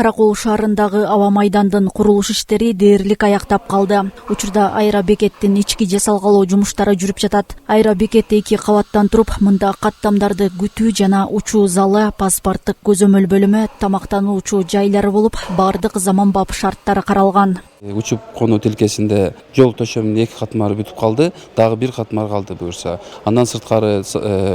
Каракол шаарындагы аба майдандын курулуш иштери дээрлик аяктап калды. Учурда аэробекеттин ички жасалгалоо жумуштары жүрүп жатат. Аэробекет 2 кабаттан туруп, мында каттамдарды күтүү жана учуу залы, паспорттук көзөмөл бөлүмү, тамактануучу жайлары болуп, бардык заманбап шарттары каралган. Учуп конуу тилкесинде жол төшөмүнүн 2 катмары бүтүп калды, дагы 1 катмар калды буюрса. Андан сырткары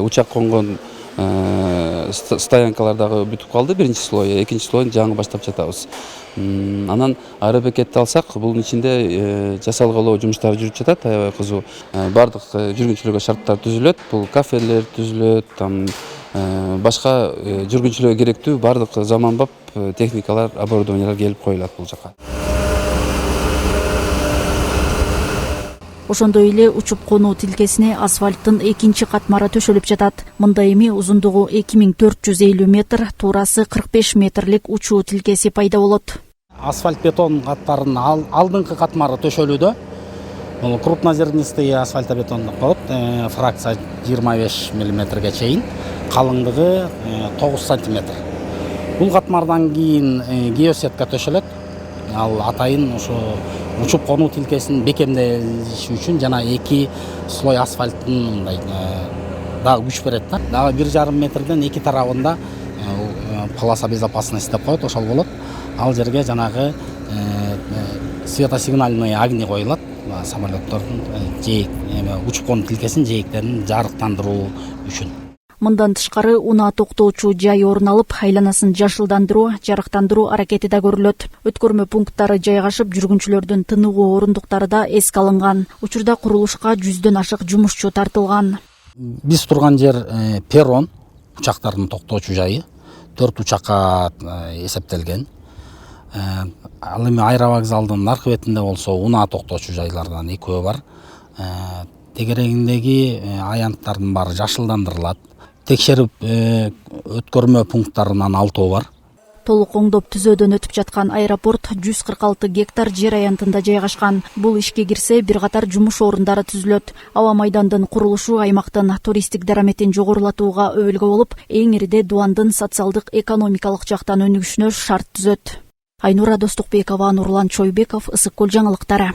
учак конгон стоянкалардагы бүтүп калды, биринчи слой, экинчи слойун жаңы баштап жатабыз. Анан аэробекетти алсак, бунун ичинде жасалгалоо жумуштары жүрүп жатат, аябай кызуу. Бардык жүргүнчүлөргө шарттар түзүлөт, бул кафелер түзүлөт, башка жүргүнчүлөргө керектүү бардык заманбап техникалар, оборудованиялар келип коюлат бул жака. Ошондой эле учуп конуу тилкесине асфальттын 2 катмары төшөлүп жатат. Мында эми узундугу 2450 метр, туурасы 45 метрлик учуу тилкеси пайда болот. Асфальт бетон каттарынын алдыңкы катмары төшөлүүдө. Бул крупнозернистый асфальтобетондук болот. Фракция 25 мм чейин, калыңдыгы 9 см. Бул катмардан кийин геосетка төшөлөт. Ал атайын ошо учуп конуу тилкесин бекемдеши үчүн жана 2 слой асфальттын мындай дагы күч берет да. Дагы 1,5 метрден 2 тарабында полоса безопасности деп коет, ошол болот. Ал жерге жанагы светосигнальный огни коюлат. Самолеттордун учуп конуу тилкесин жээктерин жарыктандыруу үчүн. Мындан тышкары унаа токтоочу жай орун алып, айланасын жашылдандыруу, жарыктандыруу аракети да көрүлөт. Өткөрмө пункттары жайгашып, жүргүнчүлөрдүн тыныгуу орундуктары да эске алынган. Учурда курулушка 100дөн ашык жумушчу тартылган. Биз турган жер перрон, учактардын токтоочу жайы, 4 учакка эсептелген. Ал эми аэровокзалдын аркы бетинде болсо унаа токтоочу жайлардан 2 бар. Тегерегиндеги аянттардын баары жашылдандырылат. Текшерип өткөрмө пункттарынан 6 бар. Толук оңдоп түзөөдөн өтүп жаткан аэропорт 146 гектар жер аянтында жайгашкан. Бул ишке кирсе, бир катар жумуш орундары түзүлөт. Аба майдандын курулушу аймактын туристтик дараметин жогорулатууга өбөлгө болуп, эң ириде Дубандын социалдык экономикалык жактан өнүгүшүнө шарт түзөт. Айнура Достукбекова, Нурлан Чойбеков, Ысык Көл жаңылыктары.